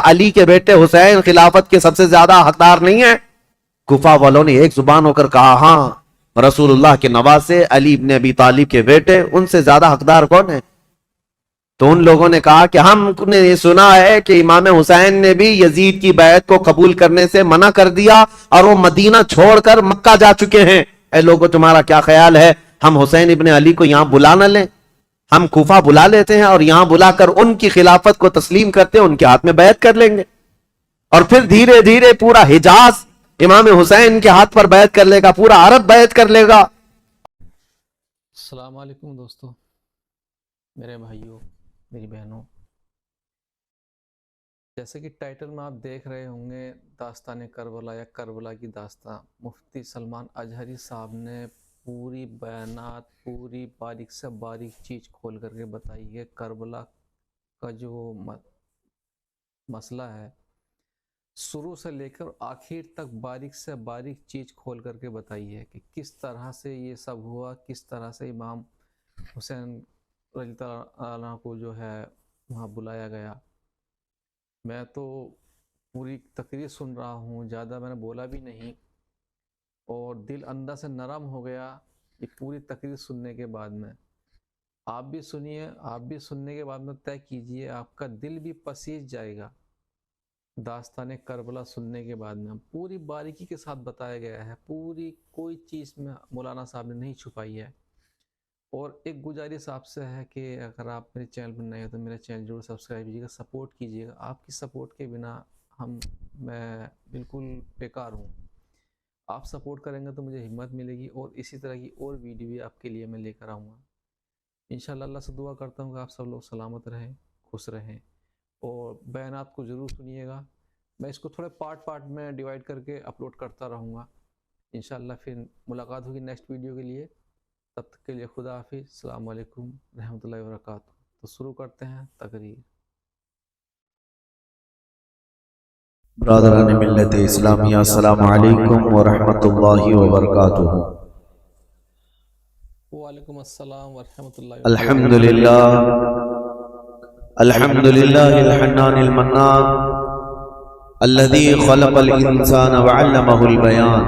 علی کے بیٹے حسین خلافت کے سب سے زیادہ حقدار نہیں ہیں؟ کوفہ والوں نے ایک زبان ہو کر کہا ہاں، رسول اللہ کے نواسے علی ابن ابی طالب کے بیٹے، ان سے زیادہ حقدار کون ہے؟ تو ان لوگوں نے کہا کہ ہم نے یہ سنا ہے کہ امام حسین نے بھی یزید کی بیعت کو قبول کرنے سے منع کر دیا اور وہ مدینہ چھوڑ کر مکہ جا چکے ہیں۔ اے لوگوں، تمہارا کیا خیال ہے ہم حسین ابن علی کو یہاں بلا نہ لیں؟ ہم کوفہ بلا لیتے ہیں اور یہاں بلا کر ان کی خلافت کو تسلیم کرتے ہیں، ان کے ہاتھ میں بیعت کر لیں گے، اور پھر دھیرے دھیرے پورا حجاز امام حسین کے ہاتھ پر بیعت کر لے گا، پورا عرب بیعت کر لے گا۔ السلام علیکم دوستو، میرے بھائیوں، میری بہنوں، جیسے کہ ٹائٹل میں آپ دیکھ رہے ہوں گے، داستان کربلا یا کربلا کی داستان، مفتی سلمان اجہری صاحب نے پوری بیانات، پوری باریک سے باریک چیز کھول کر کے بتائی ہے۔ کربلا کا جو مسئلہ ہے شروع سے لے کر آخر تک باریک سے باریک چیز کھول کر کے بتائی ہے کہ کس طرح سے یہ سب ہوا، کس طرح سے امام حسین رضی اللہ عنہ کو جو ہے وہاں بلایا گیا۔ میں تو پوری تقریر سن رہا ہوں، زیادہ میں نے بولا بھی نہیں، اور دل اندر سے نرم ہو گیا یہ پوری تقریر سننے کے بعد میں۔ آپ بھی سنیے، آپ بھی سننے کے بعد میں طے کیجئے، آپ کا دل بھی پسیج جائے گا۔ داستان کربلا سننے کے بعد میں پوری باریکی کے ساتھ بتایا گیا ہے، پوری کوئی چیز میں مولانا صاحب نے نہیں چھپائی ہے۔ اور ایک گزارش آپ سے ہے کہ اگر آپ میرے چینل پر نئے ہو تو میرے چینل ضرور سبسکرائب کیجیے گا، سپورٹ کیجیے گا۔ آپ کی سپورٹ کے بنا میں بالکل بیکار ہوں۔ آپ سپورٹ کریں گے تو مجھے ہمت ملے گی، اور اسی طرح کی اور ویڈیو بھی آپ کے لیے میں لے کر آؤں گا انشاءاللہ۔ اللہ سے دعا کرتا ہوں کہ آپ سب لوگ سلامت رہیں، خوش رہیں، اور بیانات کو ضرور سنیے گا۔ میں اس کو تھوڑے پارٹ میں ڈیوائیڈ کر کے اپلوڈ کرتا رہوں گا انشاءاللہ۔ پھر ملاقات ہوگی نیکسٹ ویڈیو کے لیے، تب تک کے لیے خدا حافظ، السلام علیکم رحمۃ اللہ وبرکاتہ۔ تو شروع کرتے ہیں تقریر۔ برادران ملت اسلامیہ، السلام علیکم ورحمۃ اللہ وبرکاتہ۔ وعلیکم السلام ورحمۃ اللہ وبرکاتہ۔ الحمد للہ الحنان المنان الذي خلق الانسان وعلمه البيان،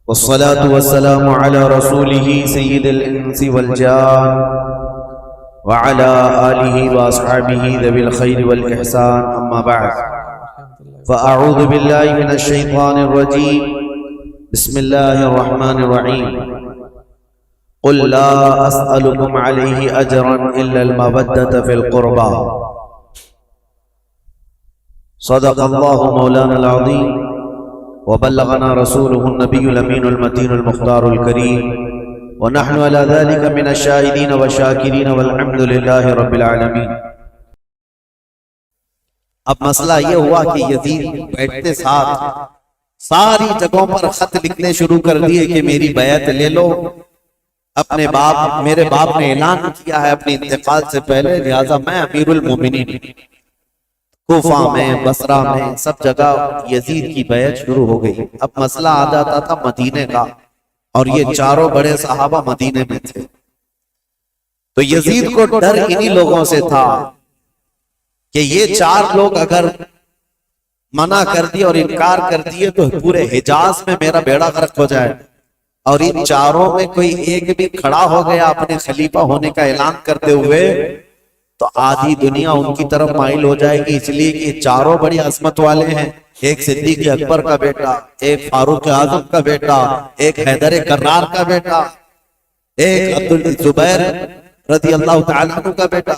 والصلاة والسلام على رسوله سيد الانس والجان وعلى آله واصحابه ذوي الخير والاحسان، اما بعد، فاعوذ بالله من الشيطان الرجيم، بسم الله الرحمن الرحيم، قل لا اسألكم عليه اجرا الا المودة في القربى، صدق الله مولانا العظيم، وبلغنا رسوله النبي الأمين المتين المختار الكريم، ونحن على ذلك من الشاهدين والشاكرين، والحمد لله رب العالمين۔ اب مسئلہ یہ ہوا کہ یزید بیٹھتے ساتھ ساری جگہوں پر خط لکھنے شروع کر دیے کہ میری بیعت لے لو۔ اپنے میرے باپ نے اعلان کیا ہے اپنے انتقال سے پہلے، لہذا میں امیر المومنین۔ کوفہ میں، بصرہ میں، سب جگہ یزید کی بیعت شروع ہو گئی۔ اب مسئلہ آ جاتا تھا مدینے کا، اور یہ چاروں بڑے صحابہ مدینے میں تھے، تو یزید کو ڈر انہی لوگوں سے تھا کہ یہ چار لوگ اگر منع کر دیے اور انکار کر دیے تو پورے حجاز میں میرا بیڑا غرق ہو جائے، اور ان چاروں میں کوئی ایک بھی کھڑا ہو گیا اپنے خلیفہ ہونے کا اعلان کرتے ہوئے تو آدھی دنیا ان کی طرف مائل ہو جائے گی، اس لیے کہ چاروں بڑی عظمت والے ہیں۔ ایک صدیق اکبر کا بیٹا، ایک فاروق اعظم کا بیٹا، ایک حیدر کرار کا بیٹا، ایک عبدالزبیر رضی اللہ تعالیٰ عنہ کا بیٹا،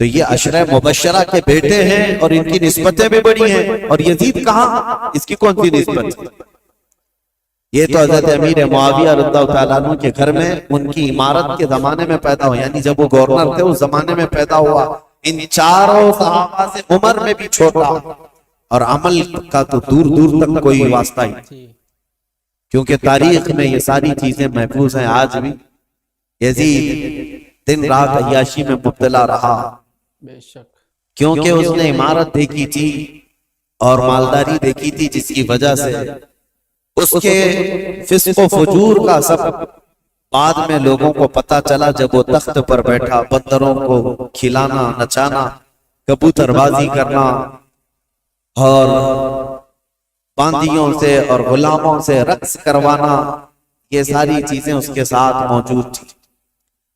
تو یہ عشرہ مبشرہ کے بیٹے ہیں اور ان کی نسبتیں بھی بڑی ہیں، اور یزید کہاں، اس کی کون سی نسبت؟ یہ تو حضرت امیر معاویہ رضی اللہ تعالیٰ عنہ کے گھر میں ان کی امارت کے زمانے میں پیدا ہوا، یعنی جب وہ گورنر تھے اس زمانے میں پیدا ہوا۔ ان چاروں صحابہ سے عمر میں بھی چھوٹا، اور عمل کا تو دور دور تک کوئی واسطہ ہی، کیونکہ تاریخ میں یہ ساری چیزیں محفوظ ہیں آج بھی۔ یزید دن رات عیاشی میں مبتلا رہا، بے شک، کیونکہ اس نے عمارت دیکھی تھی اور مالداری دیکھی تھی، جس کی وجہ سے اس کے فسق و فجور کا سب بعد میں لوگوں کو پتا چلا جب وہ تخت پر بیٹھا، بندروں کو کھلانا نچانا کبوتر بازی کرنا اور باندیوں سے اور غلاموں سے رقص کروانا، یہ ساری چیزیں اس کے ساتھ موجود تھی۔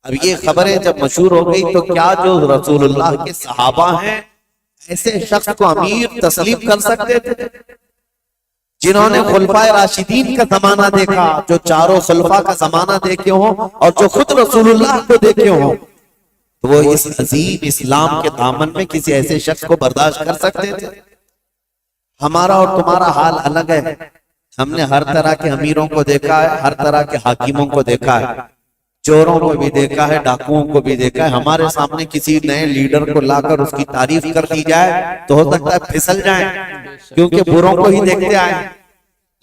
اب یہ خبریں جب مشہور ہو گئی تو کیا جو رسول اللہ کے صحابہ ہیں ایسے شخص کو امیر تسلیم کر سکتے تھے جنہوں نے خلفائے راشدین کا زمانہ دیکھا، جو چاروں خلفاء کا زمانہ دیکھے ہوں اور جو خود رسول اللہ کو دیکھے ہوں؟ تو وہ اس عظیم اسلام کے دامن میں کسی ایسے شخص کو برداشت کر سکتے تھے؟ ہمارا اور تمہارا حال الگ ہے۔ ہم نے ہر طرح کے امیروں کو دیکھا ہے، ہر طرح کے حاکموں کو دیکھا ہے، چوروں کو بھی دیکھا ہے، ڈاکوؤں کو بھی دیکھا ہے۔ ہمارے سامنے کسی نئے لیڈر کو لا کر اس کی تعریف کر دی جائے تو ہو سکتا ہے پھسل جائیں، کیونکہ بروں کو ہی دیکھتے آئے۔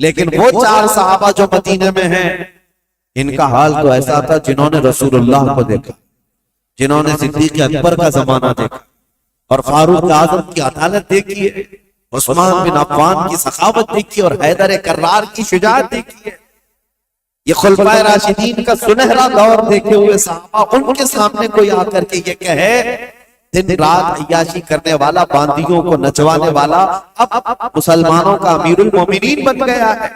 لیکن وہ چار صحابہ جو مدینے میں ہیں، ان کا حال تو ایسا تھا جنہوں نے رسول اللہ کو دیکھا، جنہوں نے صدیق اکبر کا زمانہ دیکھا اور فاروق اعظم کی عدالت دیکھی ہے، عثمان بن عفان کی سخاوت دیکھی اور حیدر کرار کی شجاعت دیکھی ہے۔ یہ خلفائے راشدین کا سنہرا دور دیکھے ہوئے صحابہ، ان کے سامنے کوئی آ کر کے یہ کہے دن رات عیاشی کرنے والا، باندیوں کو نچوانے والا اب مسلمانوں کا امیر المومنین بن گیا ہے،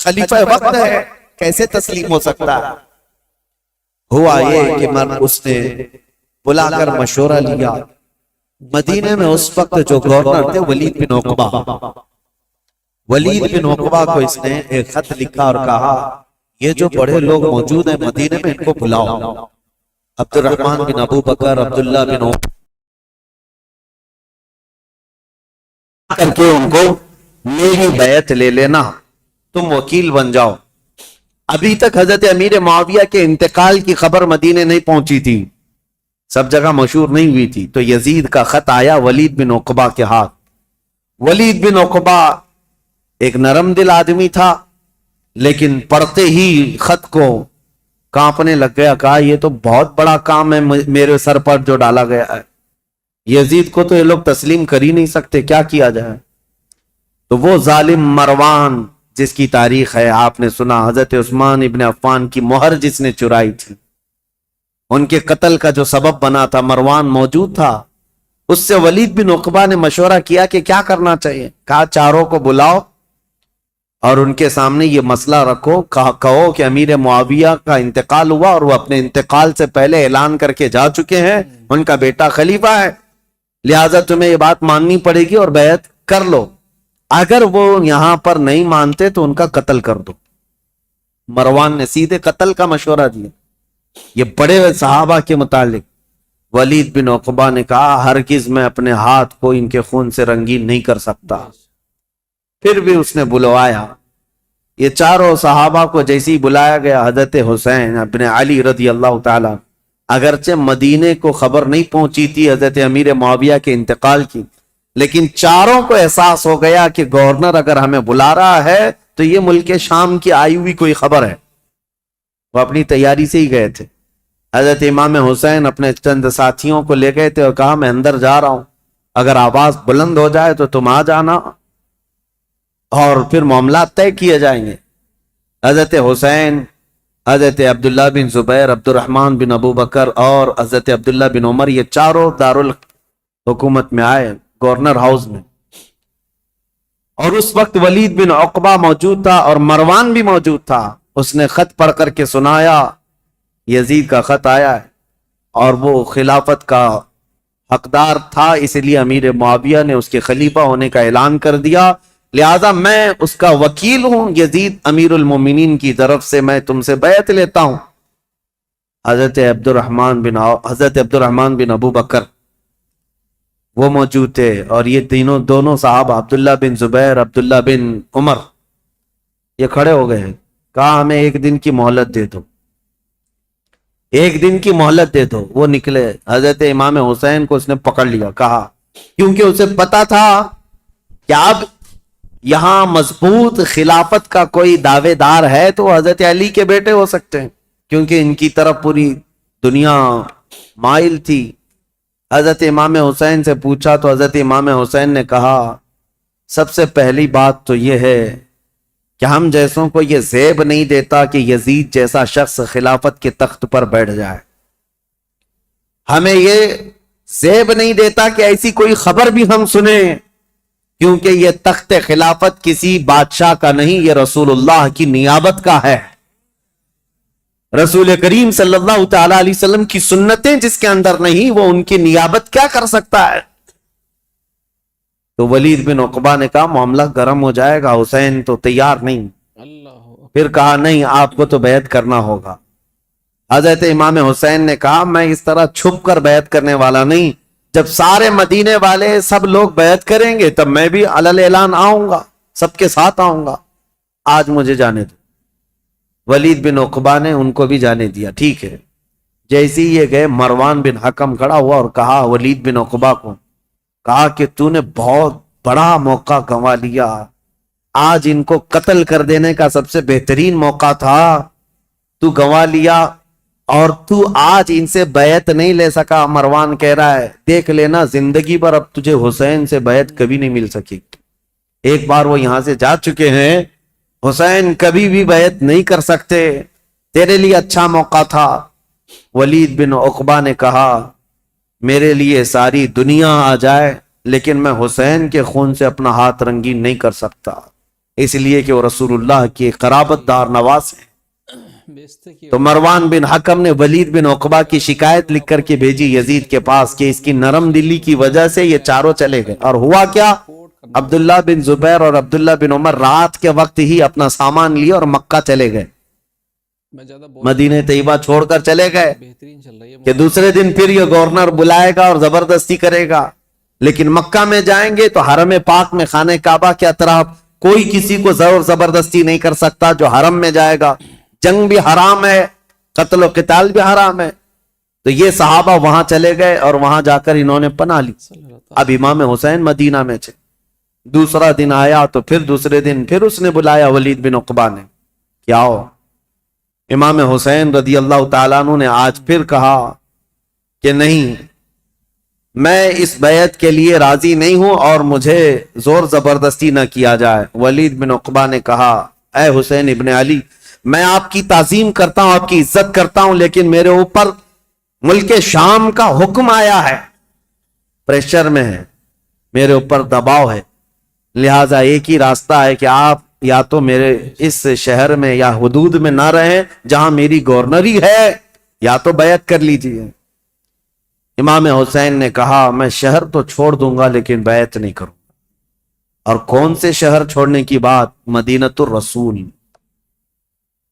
خلیفہ وقت ہے، کیسے تسلیم ہو سکتا ہے؟ ہوا یہ کہ اس نے بلا کر مشورہ لیا۔ مدینے میں اس وقت جو گورنر تھے ولید بن عقبہ، ولید بن عقبہ کو اس نے ایک خط لکھا اور کہا یہ جو بڑے لوگ موجود ہیں مدینے میں ان کو بلاؤ، عبد الرحمن بن ابو بکر، عبداللہ بن عمر، کر کے ان کو میری بیعت لے لینا، تم وکیل بن جاؤ۔ ابھی تک حضرت امیر معاویہ کے انتقال کی خبر مدینے نہیں پہنچی تھی، سب جگہ مشہور نہیں ہوئی تھی، تو یزید کا خط آیا ولید بن عقبہ کے ہاتھ۔ ولید بن عقبہ ایک نرم دل آدمی تھا، لیکن پڑھتے ہی خط کو کانپنے لگ گیا، کہا یہ تو بہت بڑا کام ہے میرے سر پر جو ڈالا گیا ہے، یزید کو تو یہ لوگ تسلیم کر ہی نہیں سکتے، کیا کیا جائے؟ تو وہ ظالم مروان جس کی تاریخ ہے آپ نے سنا، حضرت عثمان ابن عفان کی مہر جس نے چرائی تھی، ان کے قتل کا جو سبب بنا تھا، مروان موجود تھا۔ اس سے ولید بن عقبہ نے مشورہ کیا کہ کیا کرنا چاہیے، کہا چاروں کو بلاؤ اور ان کے سامنے یہ مسئلہ رکھو، کہو کہ امیر معاویہ کا انتقال ہوا اور وہ اپنے انتقال سے پہلے اعلان کر کے جا چکے ہیں، ان کا بیٹا خلیفہ ہے، لہٰذا تمہیں یہ بات ماننی پڑے گی اور بیعت کر لو، اگر وہ یہاں پر نہیں مانتے تو ان کا قتل کر دو۔ مروان نے سیدھے قتل کا مشورہ دیا۔ یہ بڑے صحابہ کے متعلق ولید بن عقبہ نے کہا ہرگز میں اپنے ہاتھ کو ان کے خون سے رنگین نہیں کر سکتا۔ پھر بھی اس نے بلوایا، یہ چاروں صحابہ کو جیسی بلایا گیا، حضرت حسین ابن علی رضی اللہ تعالی، اگرچہ مدینے کو خبر نہیں پہنچی تھی حضرت امیر معاویہ کے انتقال کی، لیکن چاروں کو احساس ہو گیا کہ گورنر اگر ہمیں بلا رہا ہے تو یہ ملک شام کی آئی ہوئی کوئی خبر ہے۔ وہ اپنی تیاری سے ہی گئے تھے۔ حضرت امام حسین اپنے چند ساتھیوں کو لے گئے تھے اور کہا میں اندر جا رہا ہوں، اگر آواز بلند ہو جائے تو تم آ جانا اور پھر معاملات طے کیے جائیں گے۔ حضرت حسین، حضرت عبداللہ بن زبیر، عبد الرحمن بن ابو بکر اور حضرت عبداللہ بن عمر، یہ چاروں دارالحکومت میں آئے، گورنر ہاؤس میں، اور اس وقت ولید بن عقبہ موجود تھا اور مروان بھی موجود تھا۔ اس نے خط پڑھ کر کے سنایا یزید کا خط آیا ہے اور وہ خلافت کا حقدار تھا، اس لیے امیر معاویہ نے اس کے خلیفہ ہونے کا اعلان کر دیا، لہذا میں اس کا وکیل ہوں، یزید امیر المومنین کی طرف سے میں تم سے بیعت لیتا ہوں۔ حضرت عبد الرحمن بن ابو بکر وہ موجود تھے، اور یہ دونوں صحابہ عبداللہ بن زبیر، عبداللہ بن عمر، یہ کھڑے ہو گئے، کہا ہمیں ایک دن کی مہلت دے دو، ایک دن کی مہلت دے دو۔ وہ نکلے، حضرت امام حسین کو اس نے پکڑ لیا، کہا کیونکہ اسے پتا تھا کہ اب یہاں مضبوط خلافت کا کوئی دعوے دار ہے تو حضرت علی کے بیٹے ہو سکتے ہیں، کیونکہ ان کی طرف پوری دنیا مائل تھی۔ حضرت امام حسین سے پوچھا تو حضرت امام حسین نے کہا سب سے پہلی بات تو یہ ہے کہ ہم جیسوں کو یہ زیب نہیں دیتا کہ یزید جیسا شخص خلافت کے تخت پر بیٹھ جائے، ہمیں یہ زیب نہیں دیتا کہ ایسی کوئی خبر بھی ہم سنیں، کیونکہ یہ تخت خلافت کسی بادشاہ کا نہیں، یہ رسول اللہ کی نیابت کا ہے۔ رسول کریم صلی اللہ تعالی علیہ وسلم کی سنتیں جس کے اندر نہیں، وہ ان کی نیابت کیا کر سکتا ہے؟ تو ولید بن عقبہ نے کہا معاملہ گرم ہو جائے گا، حسین تو تیار نہیں۔ اللہ پھر کہا نہیں، آپ کو تو بیعت کرنا ہوگا۔ حضرت امام حسین نے کہا میں اس طرح چھپ کر بیعت کرنے والا نہیں، جب سارے مدینے والے سب لوگ بیعت کریں گے تب میں بھی علل اعلان آؤں گا، سب کے ساتھ آؤں گا، آج مجھے جانے دو۔ ولید بن عقبہ نے ان کو بھی جانے دیا، ٹھیک ہے۔ جیسے ہی یہ گئے، مروان بن حکم کھڑا ہوا اور کہا ولید بن عقبہ کو، کہا کہ تو نے بہت بڑا موقع گنوا لیا، آج ان کو قتل کر دینے کا سب سے بہترین موقع تھا، تو گنوا لیا، اور تو آج ان سے بیعت نہیں لے سکا۔ مروان کہہ رہا ہے دیکھ لینا زندگی پر اب تجھے حسین سے بیعت کبھی نہیں مل سکی، ایک بار وہ یہاں سے جا چکے ہیں، حسین کبھی بھی بیعت نہیں کر سکتے، تیرے لیے اچھا موقع تھا۔ ولید بن عقبہ نے کہا میرے لیے ساری دنیا آ جائے لیکن میں حسین کے خون سے اپنا ہاتھ رنگین نہیں کر سکتا، اس لیے کہ وہ رسول اللہ کی قرابت دار نواز ہیں۔ بیچتے کی تو مروان بن حکم نے ولید بن عقبہ کی شکایت لکھ کر کے بھیجی یزید کے پاس کہ اس کی نرم دلی کی وجہ سے یہ چاروں چلے گئے۔ اور ہوا کیا، عبداللہ بن زبیر اور عبداللہ بن عمر رات کے وقت ہی اپنا سامان لیے اور مکہ چلے گئے، میں زیادہ مدینہ طیبہ چھوڑ کر چلے گئے بہترین چل رہی ہے کہ دوسرے دن پھر یہ گورنر بلائے گا اور زبردستی کرے گا، لیکن مکہ میں جائیں گے تو حرم پاک میں خانہ کعبہ کے اطراف کوئی کسی کو زور زبردستی نہیں کر سکتا جو حرم میں جائے گا، جنگ بھی حرام ہے، قتل و قتال بھی حرام ہے۔ تو یہ صحابہ وہاں چلے گئے اور وہاں جا کر انہوں نے پناہ لی۔ اب امام حسین مدینہ میں تھے، دوسرا دن آیا تو پھر دوسرے دن پھر اس نے بلایا ولید بن عقبہ نے، کیا ہو؟ امام حسین رضی اللہ تعالیٰ عنہ نے آج پھر کہا کہ نہیں، میں اس بیعت کے لیے راضی نہیں ہوں اور مجھے زور زبردستی نہ کیا جائے۔ ولید بن عقبہ نے کہا اے حسین ابن علی، میں آپ کی تعظیم کرتا ہوں، آپ کی عزت کرتا ہوں، لیکن میرے اوپر ملک شام کا حکم آیا ہے، پریشر میں ہے، میرے اوپر دباؤ ہے، لہٰذا ایک ہی راستہ ہے کہ آپ یا تو میرے اس شہر میں یا حدود میں نہ رہیں جہاں میری گورنری ہے، یا تو بیعت کر لیجیے۔ امام حسین نے کہا میں شہر تو چھوڑ دوں گا لیکن بیعت نہیں کروں گا۔ اور کون سے شہر چھوڑنے کی بات؟ مدینۃ الرسول۔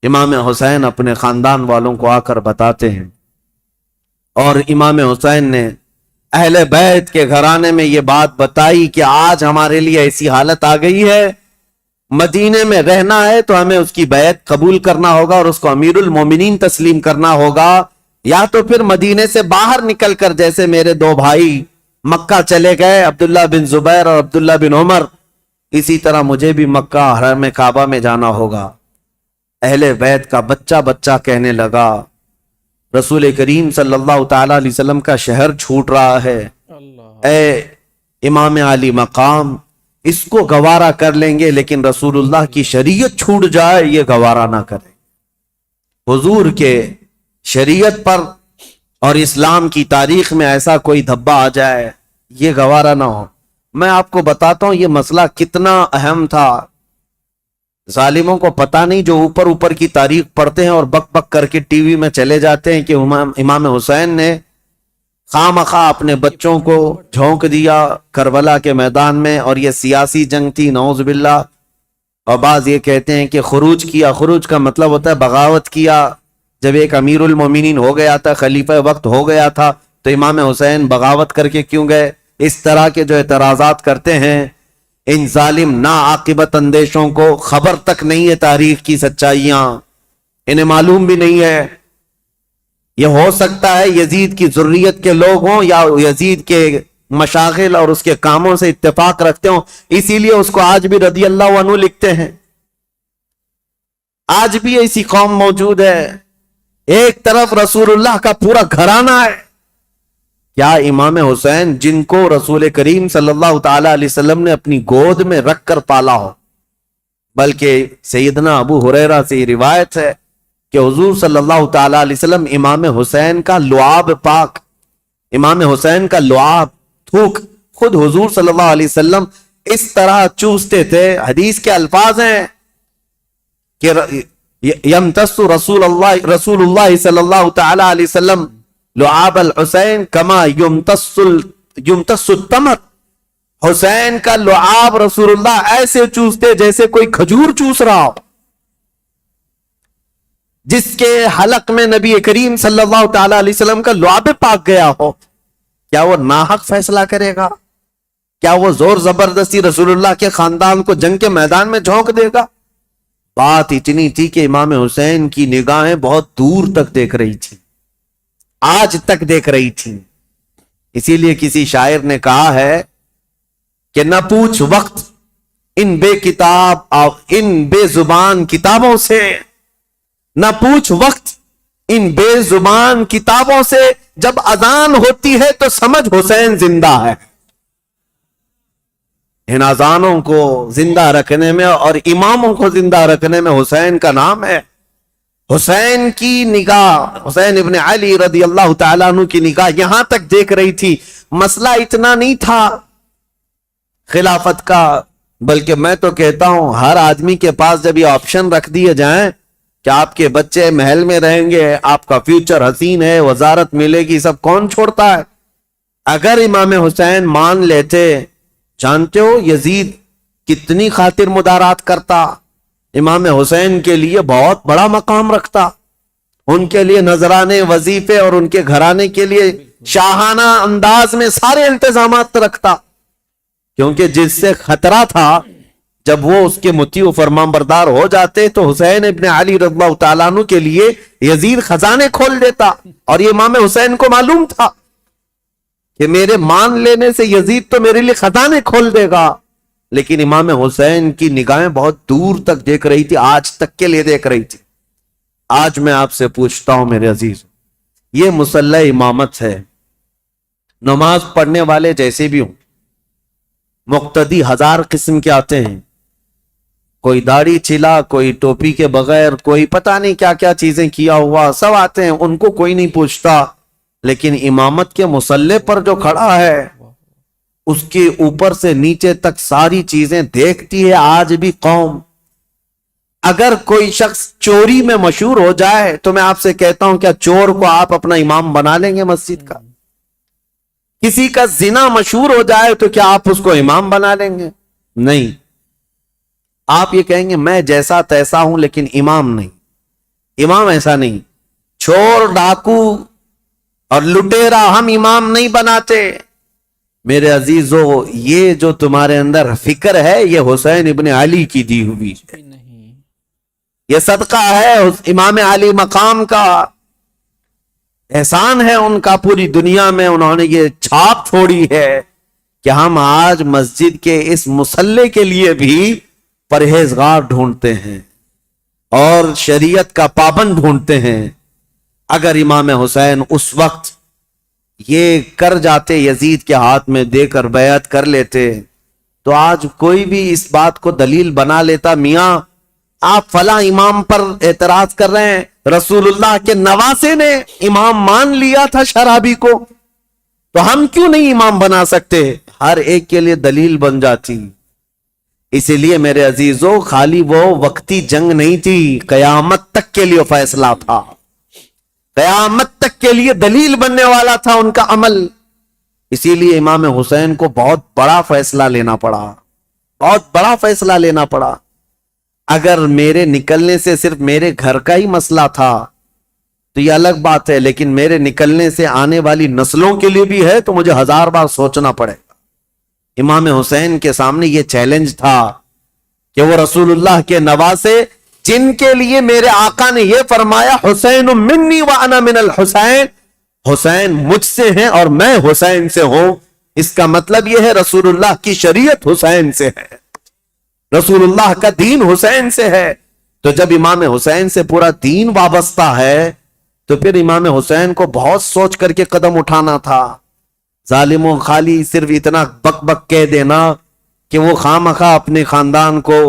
امام حسین اپنے خاندان والوں کو آ کر بتاتے ہیں، اور امام حسین نے اہل بیت کے گھرانے میں یہ بات بتائی کہ آج ہمارے لیے ایسی حالت آ گئی ہے، مدینے میں رہنا ہے تو ہمیں اس کی بیعت قبول کرنا ہوگا اور اس کو امیر المومنین تسلیم کرنا ہوگا، یا تو پھر مدینے سے باہر نکل کر جیسے میرے دو بھائی مکہ چلے گئے، عبداللہ بن زبیر اور عبداللہ بن عمر، اسی طرح مجھے بھی مکہ حرم کعبہ میں جانا ہوگا۔ اہل بیت کا بچہ بچہ کہنے لگا رسول کریم صلی اللہ تعالی علیہ وسلم کا شہر چھوٹ رہا ہے، اللہ اے امام علی مقام، اس کو گوارا کر لیں گے لیکن رسول اللہ کی شریعت چھوٹ جائے یہ گوارا نہ کریں، حضور کے شریعت پر اور اسلام کی تاریخ میں ایسا کوئی دھبا آ جائے یہ گوارا نہ ہو۔ میں آپ کو بتاتا ہوں یہ مسئلہ کتنا اہم تھا، ظالموں کو پتہ نہیں جو اوپر اوپر کی تاریخ پڑھتے ہیں اور بک بک کر کے ٹی وی میں چلے جاتے ہیں کہ امام حسین نے خواہ مخواہ اپنے بچوں کو جھونک دیا کربلا کے میدان میں، اور یہ سیاسی جنگ تھی نعوذ باللہ، اور بعض یہ کہتے ہیں کہ خروج کیا، خروج کا مطلب ہوتا ہے بغاوت کیا، جب ایک امیر المومنین ہو گیا تھا، خلیفہ وقت ہو گیا تھا، تو امام حسین بغاوت کر کے کیوں گئے؟ اس طرح کے جو اعتراضات کرتے ہیں ان ظالم ناعاقبت اندیشوں کو خبر تک نہیں ہے تاریخ کی سچائیاں، انہیں معلوم بھی نہیں ہے۔ یہ ہو سکتا ہے یزید کی ذریت کے لوگ ہوں یا یزید کے مشاغل اور اس کے کاموں سے اتفاق رکھتے ہوں، اسی لیے اس کو آج بھی رضی اللہ عنہ لکھتے ہیں۔ آج بھی ایسی قوم موجود ہے، ایک طرف رسول اللہ کا پورا گھرانہ ہے، کیا امام حسین جن کو رسول کریم صلی اللہ تعالی علیہ وسلم نے اپنی گود میں رکھ کر پالا ہو، بلکہ سیدنا ابو ہریرہ سے یہ روایت ہے کہ حضور صلی اللہ تعالی علیہ وسلم امام حسین کا لعاب پاک امام حسین کا لعاب تھوک خود حضور صلی اللہ علیہ وسلم اس طرح چوستے تھے. حدیث کے الفاظ ہیں کہ یمتص رسول اللہ صلی اللہ تعالی علیہ وسلم لعاب الحسین کما یمتص التمر. حسین کا لعاب رسول اللہ ایسے چوستے جیسے کوئی کھجور چوس رہا ہو. جس کے حلق میں نبی کریم صلی اللہ تعالی علیہ وسلم کا لعاب پاک گیا ہو، کیا وہ ناحق فیصلہ کرے گا؟ کیا وہ زور زبردستی رسول اللہ کے خاندان کو جنگ کے میدان میں جھونک دے گا؟ بات اتنی تھی کہ امام حسین کی نگاہیں بہت دور تک دیکھ رہی تھی، آج تک دیکھ رہی تھی. اسی لیے کسی شاعر نے کہا ہے کہ نہ پوچھ وقت ان بے کتاب ان بے زبان کتابوں سے، نہ پوچھ وقت ان بے زبان کتابوں سے، جب اذان ہوتی ہے تو سمجھ حسین زندہ ہے. ان اذانوں کو زندہ رکھنے میں اور اماموں کو زندہ رکھنے میں حسین کا نام ہے. حسین کی نگاہ، حسین ابن علی رضی اللہ تعالیٰ عنہ کی نگاہ یہاں تک دیکھ رہی تھی. مسئلہ اتنا نہیں تھا خلافت کا، بلکہ میں تو کہتا ہوں ہر آدمی کے پاس جب یہ آپشن رکھ دیے جائیں کہ آپ کے بچے محل میں رہیں گے، آپ کا فیوچر حسین ہے، وزارت ملے گی، سب کون چھوڑتا ہے؟ اگر امام حسین مان لیتے، جانتے ہو یزید کتنی خاطر مدارات کرتا، امام حسین کے لیے بہت بڑا مقام رکھتا، ان کے لیے نذرانے، وظیفے اور ان کے گھرانے کے لیے شاہانہ انداز میں سارے انتظامات رکھتا. کیونکہ جس سے خطرہ تھا جب وہ اس کے مطیع و فرمان بردار ہو جاتے تو حسین ابن علی رضی اللہ تعالیٰ عنہ کے لیے یزید خزانے کھول دیتا. اور یہ امام حسین کو معلوم تھا کہ میرے مان لینے سے یزید تو میرے لیے خزانے کھول دے گا. لیکن امام حسین کی نگاہیں بہت دور تک دیکھ رہی تھی، آج تک کے لیے دیکھ رہی تھی. آج میں آپ سے پوچھتا ہوں میرے عزیز، یہ مسلح امامت ہے. نماز پڑھنے والے جیسے بھی ہوں، مقتدی ہزار قسم کے آتے ہیں، کوئی داڑھی چھلا، کوئی ٹوپی کے بغیر، کوئی پتہ نہیں کیا کیا چیزیں کیا ہوا، سب آتے ہیں، ان کو کوئی نہیں پوچھتا. لیکن امامت کے مسلح پر جو کھڑا ہے اس کے اوپر سے نیچے تک ساری چیزیں دیکھتی ہے آج بھی قوم. اگر کوئی شخص چوری میں مشہور ہو جائے تو میں آپ سے کہتا ہوں کیا چور کو آپ اپنا امام بنا لیں گے مسجد کا؟ کسی کا زنا مشہور ہو جائے تو کیا آپ اس کو امام بنا لیں گے؟ نہیں. آپ یہ کہیں گے میں جیسا تیسا ہوں لیکن امام نہیں. امام ایسا نہیں. چور، ڈاکو اور لٹیرا ہم امام نہیں بناتے. میرے عزیزو، یہ جو تمہارے اندر فکر ہے یہ حسین ابن علی کی دی ہوئی ہے، یہ صدقہ ہے امام علی مقام کا، احسان ہے ان کا پوری دنیا میں. انہوں نے یہ چھاپ چھوڑی ہے کہ ہم آج مسجد کے اس مصلے کے لیے بھی پرہیزگار ڈھونڈتے ہیں اور شریعت کا پابند ڈھونڈتے ہیں. اگر امام حسین اس وقت یہ کر جاتے، یزید کے ہاتھ میں دے کر بیعت کر لیتے، تو آج کوئی بھی اس بات کو دلیل بنا لیتا، میاں آپ فلاں امام پر اعتراض کر رہے ہیں، رسول اللہ کے نواسے نے امام مان لیا تھا شرابی کو، تو ہم کیوں نہیں امام بنا سکتے؟ ہر ایک کے لیے دلیل بن جاتی. اسی لیے میرے عزیزو، خالی وہ وقتی جنگ نہیں تھی، قیامت تک کے لیے فیصلہ تھا، قیامت تک کے لیے دلیل بننے والا تھا ان کا عمل. اسی لیے امام حسین کو بہت بڑا فیصلہ لینا پڑا، بہت بڑا فیصلہ لینا پڑا. اگر میرے نکلنے سے صرف میرے گھر کا ہی مسئلہ تھا تو یہ الگ بات ہے، لیکن میرے نکلنے سے آنے والی نسلوں کے لیے بھی ہے تو مجھے 1000 بار سوچنا پڑے گا. امام حسین کے سامنے یہ چیلنج تھا کہ وہ رسول اللہ کے نواسے، جن کے لیے میرے آقا نے یہ فرمایا حسین منی وانا من الحسین، حسین مجھ سے ہیں اور میں حسین سے ہوں. اس کا مطلب یہ ہے رسول اللہ کی شریعت حسین سے ہے، رسول اللہ کا دین حسین سے ہے. تو جب امام حسین سے پورا دین وابستہ ہے تو پھر امام حسین کو بہت سوچ کر کے قدم اٹھانا تھا. ظالموں، خالی صرف اتنا بک بک کہہ دینا کہ وہ خواہ اپنے خاندان کو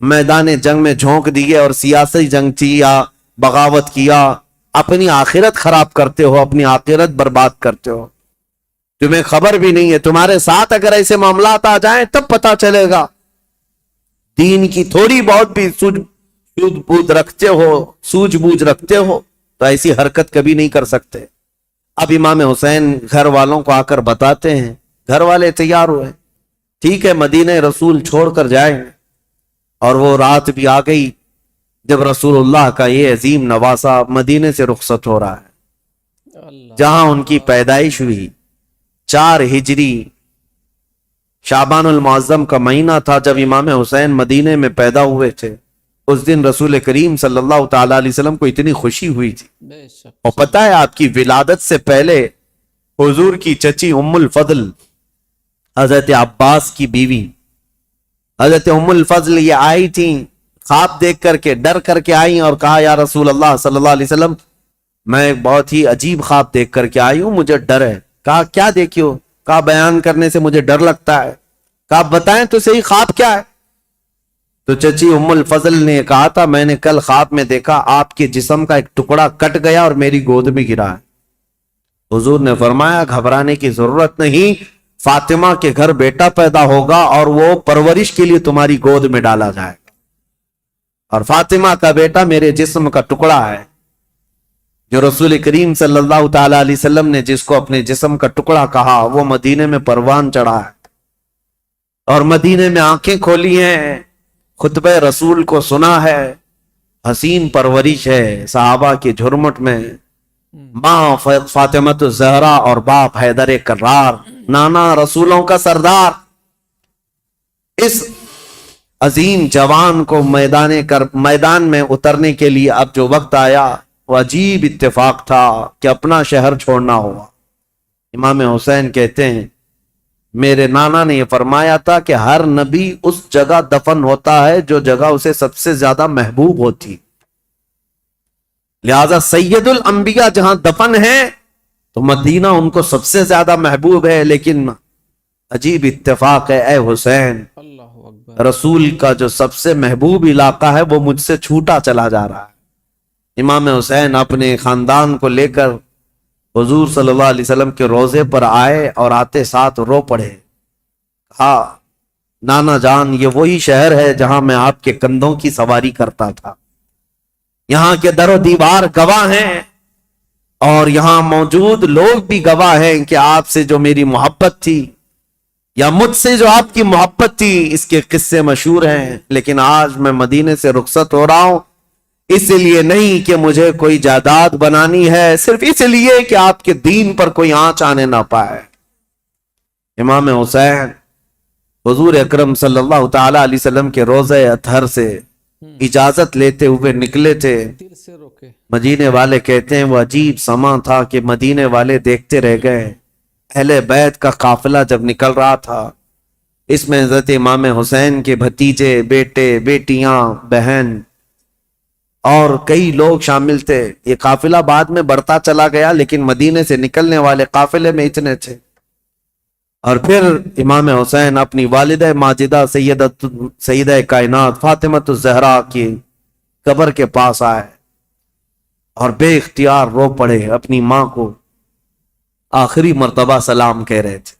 میدان جنگ میں جھونک دیے اور سیاسی جنگ تھی یا بغاوت کیا، اپنی آخرت خراب کرتے ہو، اپنی آخرت برباد کرتے ہو. تمہیں خبر بھی نہیں ہے. تمہارے ساتھ اگر ایسے معاملات آ جائیں تب پتا چلے گا. دین کی تھوڑی بہت بھی سوجھ بوجھ رکھتے ہو تو ایسی حرکت کبھی نہیں کر سکتے. اب امام حسین گھر والوں کو آ کر بتاتے ہیں. گھر والے تیار ہوئے, ٹھیک ہے مدینہ رسول چھوڑ کر جائیں. اور وہ رات بھی آ گئی جب رسول اللہ کا یہ عظیم نواسہ مدینے سے رخصت ہو رہا ہے, جہاں ان کی پیدائش ہوئی. 4 ہجری شعبان المعظم کا مہینہ تھا جب امام حسین مدینے میں پیدا ہوئے تھے. اس دن رسول کریم صلی اللہ تعالی علیہ وسلم کو اتنی خوشی ہوئی تھی. اور پتہ ہے آپ کی ولادت سے پہلے حضور کی چچی ام الفضل حضرت عباس کی بیوی حضرت ام الفضل یہ آئی تھیں, خواب دیکھ کر کے ڈر کر کے آئیں اور کہا یا رسول اللہ صلی اللہ علیہ وسلم میں بہت ہی عجیب خواب دیکھ کر کے آئی ہوں, مجھے ڈر ہے. کہا کیا دیکھی ہو؟ کہا بیان کرنے سے مجھے ڈر لگتا ہے. کہا بتائیں تو صحیح خواب کیا ہے؟ تو چچی ام الفضل نے کہا تھا میں نے کل خواب میں دیکھا آپ کے جسم کا ایک ٹکڑا کٹ گیا اور میری گود میں گرا ہے. حضور نے فرمایا گھبرانے کی ضرورت نہیں, فاطمہ کے گھر بیٹا پیدا ہوگا اور وہ پرورش کے لیے تمہاری گود میں ڈالا جائے گا. اور فاطمہ کا بیٹا میرے جسم کا ٹکڑا ہے. جو رسول کریم صلی اللہ تعالی علیہ وسلم نے جس کو اپنے جسم کا ٹکڑا کہا وہ مدینے میں پروان چڑھا ہے اور مدینے میں آنکھیں کھولی ہیں, خطبہ رسول کو سنا ہے, حسین پرورش ہے صحابہ کے جھرمٹ میں. ماں فاطمۃ الزہرا اور باپ حیدر کرار, نانا رسولوں کا سردار. اس عظیم جوان کو میدان میں اترنے کے لیے اب جو وقت آیا وہ عجیب اتفاق تھا کہ اپنا شہر چھوڑنا ہوا. امام حسین کہتے ہیں میرے نانا نے یہ فرمایا تھا کہ ہر نبی اس جگہ دفن ہوتا ہے جو جگہ اسے سب سے زیادہ محبوب ہوتی, لہذا سید الانبیاء جہاں دفن ہے تو مدینہ ان کو سب سے زیادہ محبوب ہے. لیکن عجیب اتفاق ہے اے حسین, رسول کا جو سب سے محبوب علاقہ ہے وہ مجھ سے چھوٹا چلا جا رہا ہے. امام حسین اپنے خاندان کو لے کر حضور صلی اللہ علیہ وسلم کے روضے پر آئے اور آتے ساتھ رو پڑے. ہاں نانا جان یہ وہی شہر ہے جہاں میں آپ کے کندھوں کی سواری کرتا تھا. یہاں کے در و دیوار گواہ ہیں اور یہاں موجود لوگ بھی گواہ ہیں کہ آپ سے جو میری محبت تھی یا مجھ سے جو آپ کی محبت تھی اس کے قصے مشہور ہیں. لیکن آج میں مدینے سے رخصت ہو رہا ہوں اس لیے نہیں کہ مجھے کوئی جائیداد بنانی ہے, صرف اس لیے کہ آپ کے دین پر کوئی آنچ آنے نہ پائے. امام حسین حضور اکرم صلی اللہ تعالی علیہ وسلم کے روضہ اطہر سے اجازت لیتے ہوئے نکلے تھے. مدینے والے کہتے ہیں وہ عجیب سما تھا کہ مدینے والے دیکھتے رہ گئے. اہل بیت کا قافلہ جب نکل رہا تھا اس میں حضرت امام حسین کے بھتیجے, بیٹے, بیٹیاں, بہن اور کئی لوگ شامل تھے. یہ قافلہ بعد میں بڑھتا چلا گیا لیکن مدینے سے نکلنے والے قافلے میں اتنے تھے. اور پھر امام حسین اپنی والدہ ماجدہ سیدہ کائنات فاطمۃ الزہرا کی قبر کے پاس آئے اور بے اختیار رو پڑے. اپنی ماں کو آخری مرتبہ سلام کہہ رہے تھے.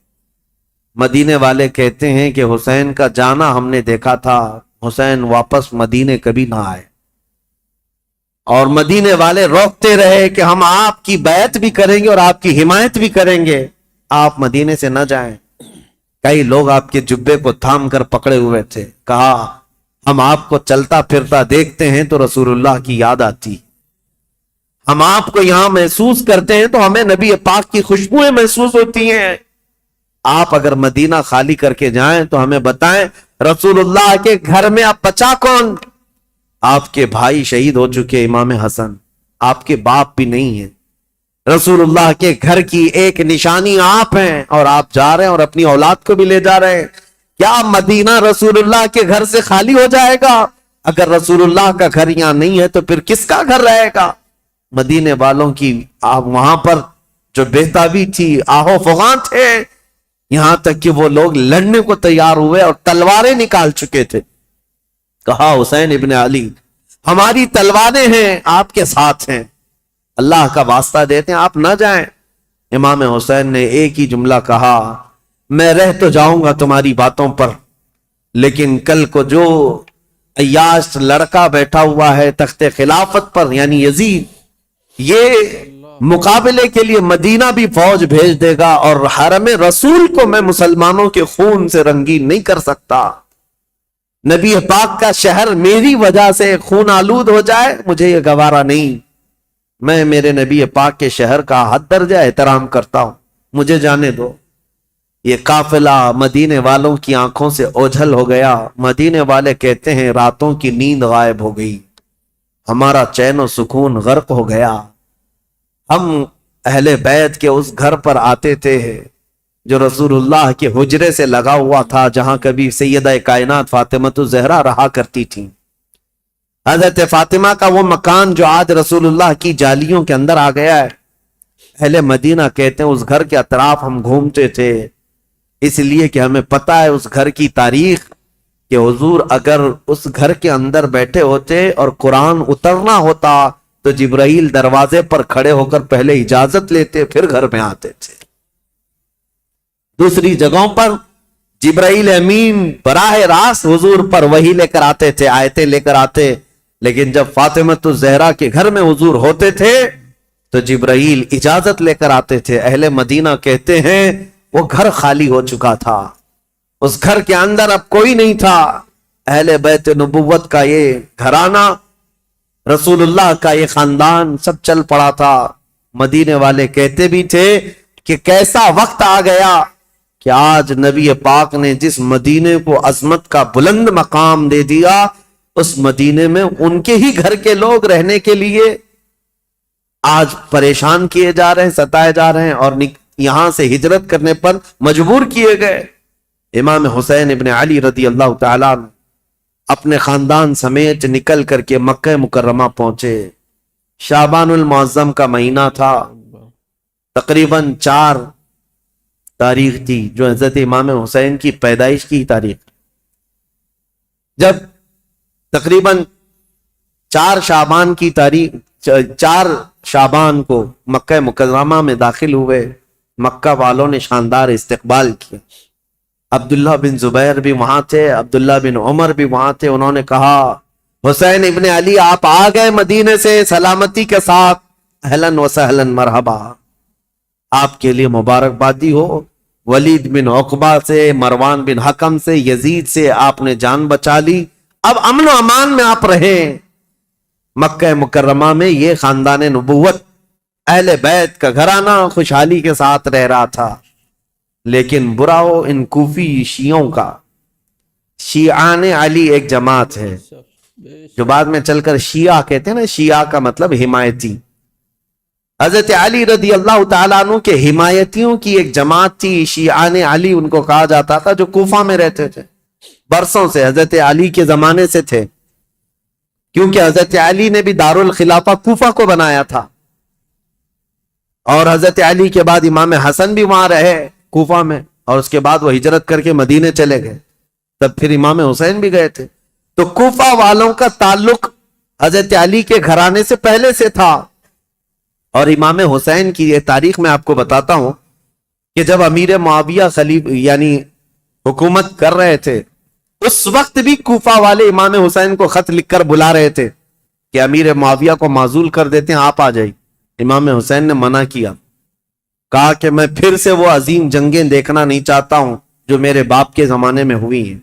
مدینے والے کہتے ہیں کہ حسین کا جانا ہم نے دیکھا تھا, حسین واپس مدینے کبھی نہ آئے. اور مدینے والے روکتے رہے کہ ہم آپ کی بیعت بھی کریں گے اور آپ کی حمایت بھی کریں گے, آپ مدینے سے نہ جائیں. کئی لوگ آپ کے جبے کو تھام کر پکڑے ہوئے تھے. کہا ہم آپ کو چلتا پھرتا دیکھتے ہیں تو رسول اللہ کی یاد آتی, ہم آپ کو یہاں محسوس کرتے ہیں تو ہمیں نبی پاک کی خوشبوئیں محسوس ہوتی ہیں. آپ اگر مدینہ خالی کر کے جائیں تو ہمیں بتائیں رسول اللہ کے گھر میں اب بچا کون؟ آپ کے بھائی شہید ہو چکے امام حسن, آپ کے باپ بھی نہیں ہیں. رسول اللہ کے گھر کی ایک نشانی آپ ہیں اور آپ جا رہے ہیں اور اپنی اولاد کو بھی لے جا رہے ہیں. کیا مدینہ رسول اللہ کے گھر سے خالی ہو جائے گا؟ اگر رسول اللہ کا گھر یہاں نہیں ہے تو پھر کس کا گھر رہے گا؟ مدینے والوں کی وہاں پر جو بہتابی تھی, آہو فغاں تھے, یہاں تک کہ وہ لوگ لڑنے کو تیار ہوئے اور تلواریں نکال چکے تھے. کہا حسین ابن علی ہماری تلواریں ہیں آپ کے ساتھ ہیں, اللہ کا واسطہ دیتے ہیں آپ نہ جائیں. امام حسین نے ایک ہی جملہ کہا، میں رہ تو جاؤں گا تمہاری باتوں پر، لیکن کل کو جو عیاش لڑکا بیٹھا ہوا ہے تخت خلافت پر یعنی یزید، یہ مقابلے کے لیے مدینہ بھی فوج بھیج دے گا اور حرم رسول کو میں مسلمانوں کے خون سے رنگین نہیں کر سکتا۔ نبی پاک کا شہر میری وجہ سے خون آلود ہو جائے، مجھے یہ گوارا نہیں۔ میں میرے نبی پاک کے شہر کا حد درجہ احترام کرتا ہوں، مجھے جانے دو۔ یہ قافلہ مدینے والوں کی آنکھوں سے اوجھل ہو گیا۔ مدینے والے کہتے ہیں راتوں کی نیند غائب ہو گئی، ہمارا چین و سکون غرق ہو گیا۔ ہم اہل بیت کے اس گھر پر آتے تھے جو رسول اللہ کے حجرے سے لگا ہوا تھا، جہاں کبھی سیدہ کائنات فاطمہ الزہرا رہا کرتی تھی۔ حضرت فاطمہ کا وہ مکان جو آج رسول اللہ کی جالیوں کے اندر آ گیا ہے، اہل مدینہ کہتے ہیں اس گھر کے اطراف ہم گھومتے تھے، اس لیے کہ ہمیں پتہ ہے اس گھر کی تاریخ کہ حضور اگر اس گھر کے اندر بیٹھے ہوتے اور قرآن اترنا ہوتا تو جبرائیل دروازے پر کھڑے ہو کر پہلے اجازت لیتے پھر گھر میں آتے تھے۔ دوسری جگہوں پر جبرائیل امین براہ راست حضور پر وحی لے کر آتے تھے، آیتیں لے کر آتے، لیکن جب فاطمہ الزہرا کے گھر میں حضور ہوتے تھے تو جبرائیل اجازت لے کر آتے تھے۔ اہل مدینہ کہتے ہیں وہ گھر خالی ہو چکا تھا، اس گھر کے اندر اب کوئی نہیں تھا۔ اہل بیت نبوت کا یہ گھرانہ، رسول اللہ کا یہ خاندان سب چل پڑا تھا۔ مدینے والے کہتے بھی تھے کہ کیسا وقت آ گیا کہ آج نبی پاک نے جس مدینے کو عظمت کا بلند مقام دے دیا، اس مدینے میں ان کے ہی گھر کے لوگ رہنے کے لیے آج پریشان کیے جا رہے ہیں، ستائے جا رہے ہیں اور یہاں سے ہجرت کرنے پر مجبور کیے گئے۔ امام حسین ابن علی رضی اللہ تعالیٰ اپنے خاندان سمیت نکل کر کے مکہ مکرمہ پہنچے۔ شعبان المعظم کا مہینہ تھا، تقریباً 4 تاریخ تھی جو حضرت امام حسین کی پیدائش کی تاریخ۔ جب تقریباً 4 شعبان کو مکہ مکرمہ میں داخل ہوئے، مکہ والوں نے شاندار استقبال کیا۔ عبداللہ بن زبیر بھی وہاں تھے، عبداللہ بن عمر بھی وہاں تھے۔ انہوں نے کہا حسین ابن علی آپ آ گئے مدینے سے سلامتی کے ساتھ، اہلاً و سہلاً مرحبا، آپ کے لیے مبارکبادی ہو۔ ولید بن عقبہ سے، مروان بن حکم سے، یزید سے آپ نے جان بچا لی، اب امن و امان میں آپ رہیں۔ مکہ مکرمہ میں یہ خاندان نبوت اہل بیت کا گھرانہ خوشحالی کے ساتھ رہ رہا تھا، لیکن برا ہو ان کوفی شیعوں کا۔ شیعان علی ایک جماعت ہے جو بعد میں چل کر شیعہ کہتے ہیں نا، شیعہ کا مطلب حمایتی۔ حضرت علی رضی اللہ تعالیٰ عنہ کے حمایتیوں کی ایک جماعت تھی، شیعان علی ان کو کہا جاتا تھا، جو کوفہ میں رہتے تھے، برسوں سے حضرت علی کے زمانے سے تھے، کیونکہ حضرت علی نے بھی دارالخلافہ کوفہ کو بنایا تھا، اور حضرت علی کے بعد امام حسن بھی وہاں رہے کوفہ میں، اور اس کے بعد وہ ہجرت کر کے مدینے چلے گئے، تب پھر امام حسین بھی گئے تھے۔ تو کوفہ والوں کا تعلق حضرت علی کے گھرانے سے پہلے سے تھا۔ اور امام حسین کی یہ تاریخ میں آپ کو بتاتا ہوں کہ جب امیر معاویہ یعنی حکومت کر رہے تھے، اس وقت بھی کوفہ والے امام حسین کو خط لکھ کر بلا رہے تھے کہ امیر معاویہ کو معزول کر دیتے ہیں، آپ آ جائیں۔ امام حسین نے منع کیا، کہا کہ میں پھر سے وہ عظیم جنگیں دیکھنا نہیں چاہتا ہوں جو میرے باپ کے زمانے میں ہوئی ہیں۔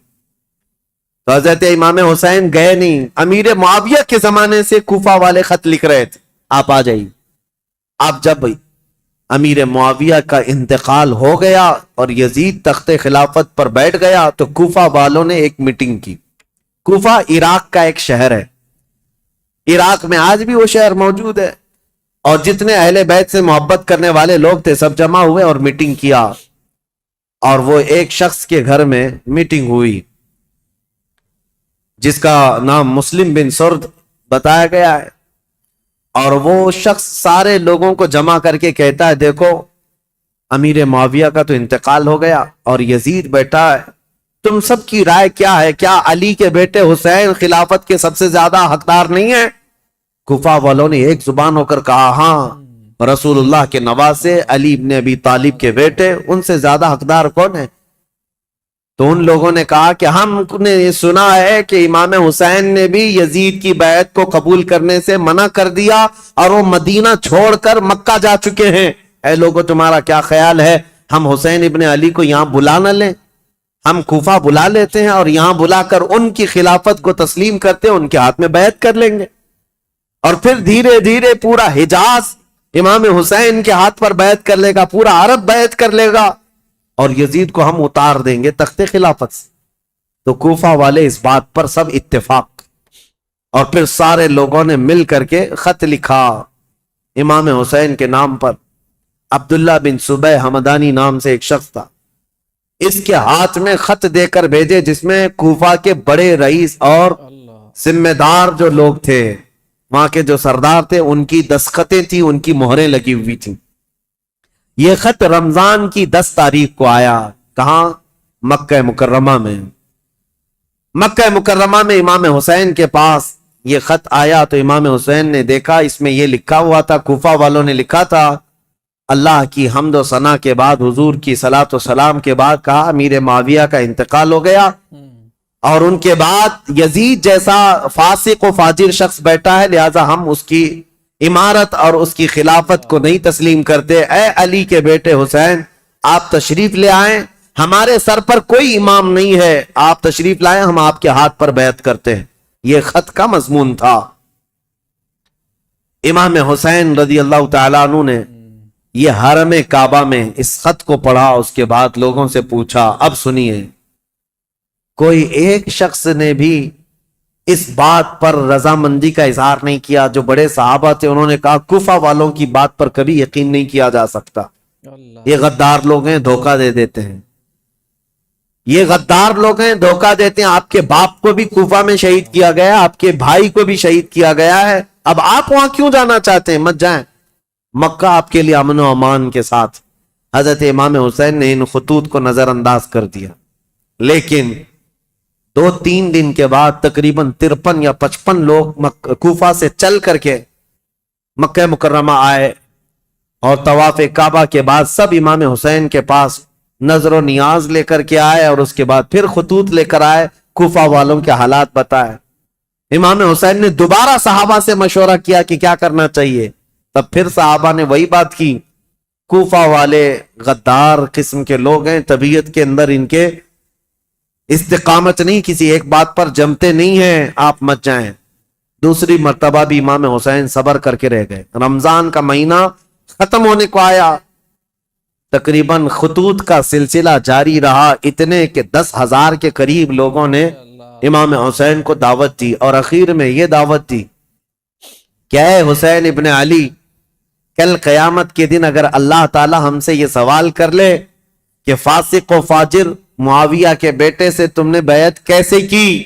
تو حضرت امام حسین گئے نہیں، امیر معاویہ کے زمانے سے کوفہ والے خط لکھ رہے تھے، آپ آ جائیے۔ آپ جب امیر معاویہ کا انتقال ہو گیا اور یزید تخت خلافت پر بیٹھ گیا تو کوفہ والوں نے ایک میٹنگ کی۔ کوفہ عراق کا ایک شہر ہے، عراق میں آج بھی وہ شہر موجود ہے، اور جتنے اہل بیت سے محبت کرنے والے لوگ تھے سب جمع ہوئے اور میٹنگ کیا، اور وہ ایک شخص کے گھر میں میٹنگ ہوئی جس کا نام مسلم بن سرد بتایا گیا ہے، اور وہ شخص سارے لوگوں کو جمع کر کے کہتا ہے دیکھو امیر معاویہ کا تو انتقال ہو گیا اور یزید بیٹھا ہے، تم سب کی رائے کیا ہے؟ کیا علی کے بیٹے حسین خلافت کے سب سے زیادہ حقدار نہیں ہیں؟ کوفہ والوں نے ایک زبان ہو کر کہا ہاں رسول اللہ کے نواسے علی ابن ابی طالب کے بیٹے، ان سے زیادہ حقدار کون ہے؟ تو ان لوگوں نے کہا کہ ہم نے یہ سنا ہے کہ امام حسین نے بھی یزید کی بیعت کو قبول کرنے سے منع کر دیا اور وہ مدینہ چھوڑ کر مکہ جا چکے ہیں، اے لوگوں تمہارا کیا خیال ہے ہم حسین ابن علی کو یہاں بلا نہ لیں؟ ہم کوفہ بلا لیتے ہیں اور یہاں بلا کر ان کی خلافت کو تسلیم کرتے ہیں، ان کے ہاتھ میں بیعت کر لیں گے، اور پھر دھیرے دھیرے پورا حجاز امام حسین کے ہاتھ پر بیعت کر لے گا، پورا عرب بیعت کر لے گا، اور یزید کو ہم اتار دیں گے تخت خلافت سے۔ تو کوفہ والے اس بات پر سب اتفاق، اور پھر سارے لوگوں نے مل کر کے خط لکھا امام حسین کے نام پر۔ عبداللہ بن صبح حمدانی نام سے ایک شخص تھا، اس کے ہاتھ میں خط دے کر بھیجے جس میں کوفہ کے بڑے رئیس اور ذمہ دار جو لوگ تھے، وہاں کے جو سردار تھے، ان کی دستخطیں تھیں، ان کی مہریں لگی ہوئی تھیں۔ یہ خط رمضان کی 10 تاریخ کو آیا، کہاں؟ مکہ مکرمہ میں۔ مکہ مکرمہ میں امام حسین کے پاس یہ خط آیا تو امام حسین نے دیکھا، اس میں یہ لکھا ہوا تھا، کوفہ والوں نے لکھا تھا، اللہ کی حمد و ثنا کے بعد، حضور کی صلاۃ و سلام کے بعد کہا امیر معاویہ کا انتقال ہو گیا، اور ان کے بعد یزید جیسا فاسق و فاجر شخص بیٹھا ہے، لہذا ہم اس کی امارت اور اس کی خلافت کو نہیں تسلیم کرتے۔ اے علی کے بیٹے حسین، آپ تشریف لے آئیں، ہمارے سر پر کوئی امام نہیں ہے، آپ تشریف لائیں، ہم آپ کے ہاتھ پر بیعت کرتے ہیں۔ یہ خط کا مضمون تھا۔ امام حسین رضی اللہ تعالیٰ عنہ نے یہ حرم کعبہ میں اس خط کو پڑھا، اس کے بعد لوگوں سے پوچھا، اب سنیے، کوئی ایک شخص نے بھی اس بات پر رضامندی کا اظہار نہیں کیا؟ جو بڑے صحابہ تھے انہوں نے کہا کوفہ والوں کی بات پر کبھی یقین نہیں کیا جا سکتا، یہ غدار لوگ ہیں، دھوکہ دے دیتے ہیں، یہ غدار لوگ ہیں، دھوکہ دیتے ہیں، آپ کے باپ کو بھی کوفہ میں شہید کیا گیا، آپ کے بھائی کو بھی شہید کیا گیا ہے، اب آپ وہاں کیوں جانا چاہتے ہیں؟ مت جائیں، مکہ آپ کے لیے امن و امان کے ساتھ۔ حضرت امام حسین نے ان خطوط کو نظر انداز کر دیا، لیکن 2-3 دن کے بعد تقریباً 53 یا 55 لوگ کوفہ سے چل کر کے مکہ مکرمہ آئے، اور طواف کعبہ کے بعد سب امام حسین کے پاس نظر و نیاز لے کر کے آئے، اور اس کے بعد پھر خطوط لے کر آئے، کوفہ والوں کے حالات بتائے۔ امام حسین نے دوبارہ صحابہ سے مشورہ کیا کہ کیا کرنا چاہیے، تب پھر صحابہ نے وہی بات کی، کوفہ والے غدار قسم کے لوگ ہیں، طبیعت کے اندر ان کے استقامت نہیں، کسی ایک بات پر جمتے نہیں ہیں، آپ مت جائیں۔ دوسری مرتبہ بھی امام حسین صبر کر کے رہ گئے۔ رمضان کا مہینہ ختم ہونے کو آیا، تقریباً خطوط کا سلسلہ جاری رہا، اتنے کہ 10,000 کے قریب لوگوں نے امام حسین کو دعوت دی، اور اخیر میں یہ دعوت دی کہ اے حسین ابن علی، کل قیامت کے دن اگر اللہ تعالی ہم سے یہ سوال کر لے کہ فاسق و فاجر معاویہ کے بیٹے سے تم نے بیعت کیسے کی،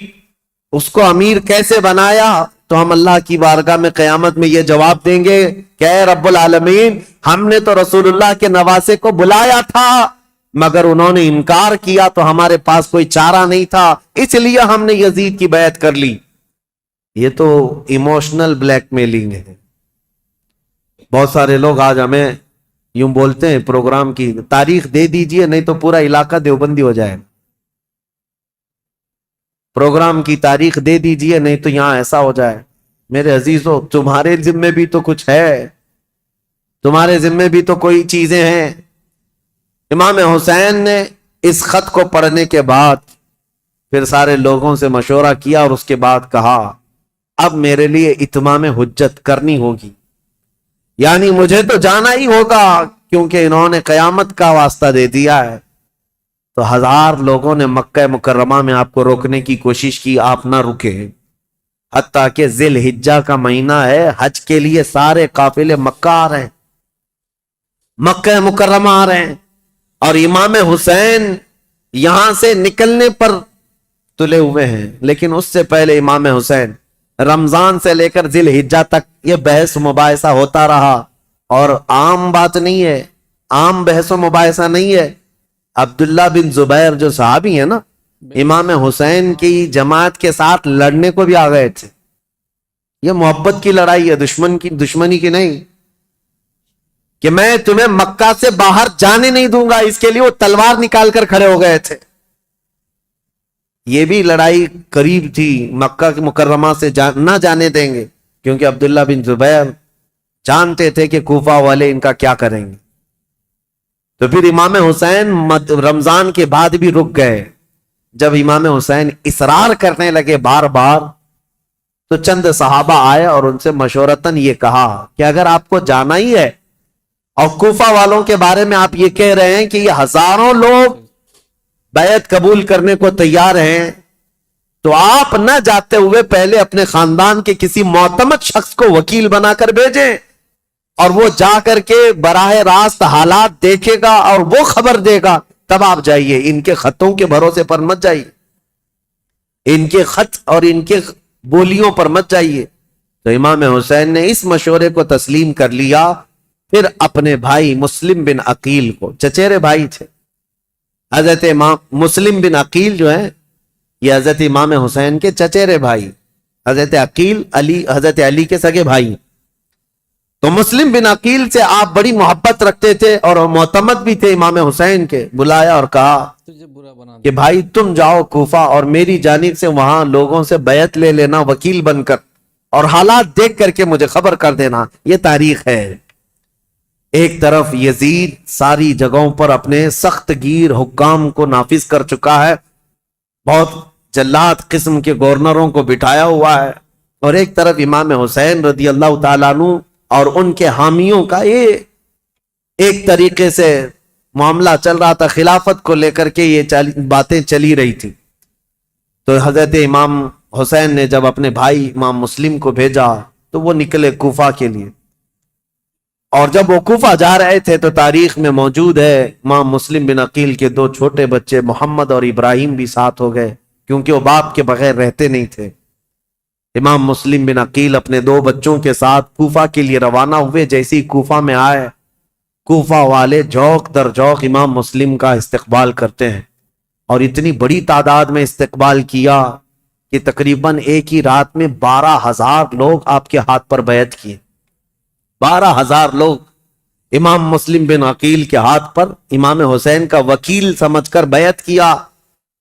اس کو امیر کیسے بنایا، تو ہم اللہ کی بارگاہ میں قیامت میں یہ جواب دیں گے کہ اے رب العالمین، ہم نے تو رسول اللہ کے نواسے کو بلایا تھا مگر انہوں نے انکار کیا، تو ہمارے پاس کوئی چارہ نہیں تھا، اس لیے ہم نے یزید کی بیعت کر لی۔ یہ تو ایموشنل بلیک میلنگ ہے۔ بہت سارے لوگ آج ہمیں یوں بولتے ہیں، پروگرام کی تاریخ دے دیجئے نہیں تو پورا علاقہ دیوبندی ہو جائے، پروگرام کی تاریخ دے دیجئے نہیں تو یہاں ایسا ہو جائے۔ میرے عزیزو، تمہارے ذمے بھی تو کچھ ہے، تمہارے ذمے بھی تو کوئی چیزیں ہیں۔ امام حسین نے اس خط کو پڑھنے کے بعد پھر سارے لوگوں سے مشورہ کیا، اور اس کے بعد کہا اب میرے لیے اتمام حجت کرنی ہوگی، یعنی مجھے تو جانا ہی ہوگا، کیونکہ انہوں نے قیامت کا واسطہ دے دیا ہے۔ تو 1000 لوگوں نے مکہ مکرمہ میں آپ کو روکنے کی کوشش کی، آپ نہ رکے، حتیٰ کہ ذی الحجہ کا مہینہ ہے، حج کے لیے سارے قافلے مکہ آ رہے ہیں، مکہ مکرمہ آ رہے ہیں، اور امام حسین یہاں سے نکلنے پر تلے ہوئے ہیں۔ لیکن اس سے پہلے امام حسین رمضان سے لے کر ذی الحجہ تک یہ بحث مباحثہ ہوتا رہا، اور عام بات نہیں ہے، عام بحث و مباحثہ نہیں ہے۔ عبداللہ بن زبیر جو صحابی ہیں نا، امام حسین کی جماعت کے ساتھ لڑنے کو بھی آ گئے تھے۔ یہ محبت کی لڑائی ہے، دشمنی کی نہیں۔ کہ میں تمہیں مکہ سے باہر جانے نہیں دوں گا. اس کے لیے وہ تلوار نکال کر کھڑے ہو گئے تھے. یہ بھی لڑائی قریب تھی, مکہ کے مکرمہ سے نہ جانے دیں گے, کیونکہ عبداللہ بن زبیر جانتے تھے کہ کوفہ والے ان کا کیا کریں گے. تو پھر امام حسین رمضان کے بعد بھی رک گئے. جب امام حسین اصرار کرنے لگے بار بار, تو چند صحابہ آئے اور ان سے مشورتاً یہ کہا کہ اگر آپ کو جانا ہی ہے اور کوفہ والوں کے بارے میں آپ یہ کہہ رہے ہیں کہ یہ ہزاروں لوگ بیعت قبول کرنے کو تیار ہیں, تو آپ نہ جاتے ہوئے پہلے اپنے خاندان کے کسی معتمد شخص کو وکیل بنا کر بھیجیں, اور وہ جا کر کے براہ راست حالات دیکھے گا اور وہ خبر دے گا, تب آپ جائیے. ان کے خطوں کے بھروسے پر مت جائیے, ان کے خط اور ان کے بولیوں پر مت جائیے. تو امام حسین نے اس مشورے کو تسلیم کر لیا. پھر اپنے بھائی مسلم بن عقیل کو, چچیرے بھائی تھے حضرت امام مسلم بن عقیل جو ہے, یہ حضرت امام حسین کے چچیرے بھائی. حضرت عقیل حضرت علی کے سگے بھائی. تو مسلم بن عقیل سے آپ بڑی محبت رکھتے تھے اور معتمد بھی تھے امام حسین کے. بلایا اور کہا تجھے برا بنا کہ بھائی تم جاؤ کوفہ اور میری جانب سے وہاں لوگوں سے بیعت لے لینا وکیل بن کر, اور حالات دیکھ کر کے مجھے خبر کر دینا. یہ تاریخ ہے. ایک طرف یزید ساری جگہوں پر اپنے سخت گیر حکام کو نافذ کر چکا ہے, بہت جلاد قسم کے گورنروں کو بٹھایا ہوا ہے, اور ایک طرف امام حسین رضی اللہ تعالیٰ عنہ اور ان کے حامیوں کا یہ ایک طریقے سے معاملہ چل رہا تھا. خلافت کو لے کر کے یہ باتیں چلی رہی تھی. تو حضرت امام حسین نے جب اپنے بھائی امام مسلم کو بھیجا تو وہ نکلے کوفہ کے لیے, اور جب وہ کوفہ جا رہے تھے تو تاریخ میں موجود ہے امام مسلم بن عقیل کے 2 چھوٹے بچے محمد اور ابراہیم بھی ساتھ ہو گئے, کیونکہ وہ باپ کے بغیر رہتے نہیں تھے. امام مسلم بن عقیل اپنے 2 بچوں کے ساتھ کوفہ کے لیے روانہ ہوئے. جیسے ہی کوفہ میں آئے, کوفہ والے جوق در جوق امام مسلم کا استقبال کرتے ہیں, اور اتنی بڑی تعداد میں استقبال کیا کہ تقریباً ایک ہی رات میں 12,000 لوگ آپ کے ہاتھ پر بیعت کیے. 12,000 لوگ امام مسلم بن عقیل کے ہاتھ پر امام حسین کا وکیل سمجھ کر بیعت کیا.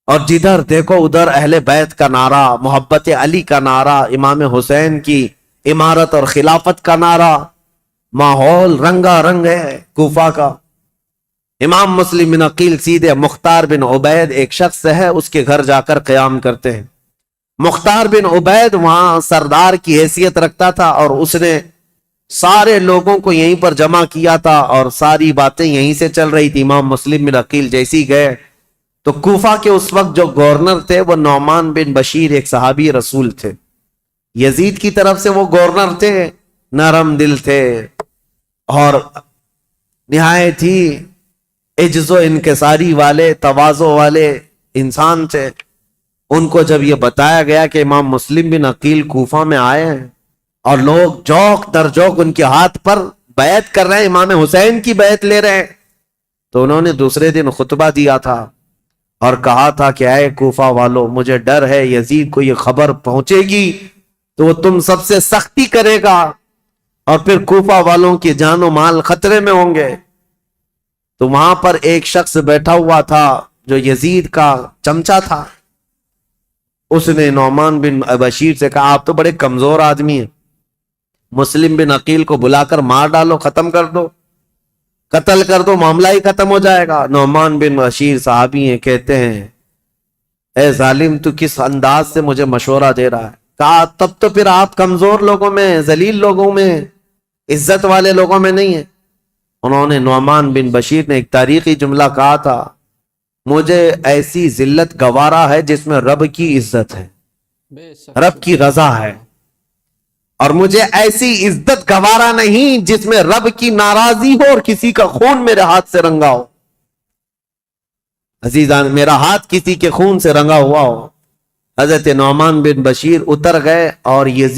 اور جدھر دیکھو ادھر اہل بیت کا نعرہ, محبت علی کا نعرہ, امام حسین کی امارت اور خلافت کا نعرہ. ماحول رنگا رنگ ہے کوفہ کا. امام مسلم بن عقیل سیدھے مختار بن عبید ایک شخص ہے اس کے گھر جا کر قیام کرتے ہیں. مختار بن عبید وہاں سردار کی حیثیت رکھتا تھا, اور اس نے سارے لوگوں کو یہیں پر جمع کیا تھا, اور ساری باتیں یہیں سے چل رہی تھی. امام مسلم بن عقیل جیسی گئے تو کوفہ کے اس وقت جو گورنر تھے وہ نعمان بن بشیر ایک صحابی رسول تھے. یزید کی طرف سے وہ گورنر تھے, نرم دل تھے اور نہایت ہی عجز و انکساری والے, تواضع والے انسان تھے. ان کو جب یہ بتایا گیا کہ امام مسلم بن عقیل کوفہ میں آئے ہیں اور لوگ جوق در جوق ان کے ہاتھ پر بیعت کر رہے ہیں, امام حسین کی بیعت لے رہے ہیں, تو انہوں نے دوسرے دن خطبہ دیا تھا اور کہا تھا کہ اے کوفہ والو, مجھے ڈر ہے یزید کو یہ خبر پہنچے گی تو وہ تم سب سے سختی کرے گا, اور پھر کوفہ والوں کی جان و مال خطرے میں ہوں گے. تو وہاں پر ایک شخص بیٹھا ہوا تھا جو یزید کا چمچا تھا. اس نے نعمان بن بشیر سے کہا آپ تو بڑے کمزور آدمی ہیں, مسلم بن عقیل کو بلا کر مار ڈالو, ختم کر دو, قتل کر دو, معاملہ ہی ختم ہو جائے گا. نعمان بن بشیر صحابی ہیں, کہتے ہیں اے ظالم تو کس انداز سے مجھے مشورہ دے رہا ہے. کہا تب تو پھر آپ کمزور لوگوں میں, ذلیل لوگوں میں, عزت والے لوگوں میں نہیں ہیں. انہوں نے نعمان بن بشیر نے ایک تاریخی جملہ کہا تھا, مجھے ایسی ذلت گوارا ہے جس میں رب کی عزت ہے, بے شک رب کی رضا ہے, اور مجھے ایسی عزت گوارا نہیں جس میں رب کی ناراضی ہو اور کسی کا خون میرے ہاتھ سے رنگا ہو. عزیزان, میرا ہاتھ کسی کے خون سے رنگا ہوا ہو. حضرت نعمان بن بشیر اتر گئے اور یزید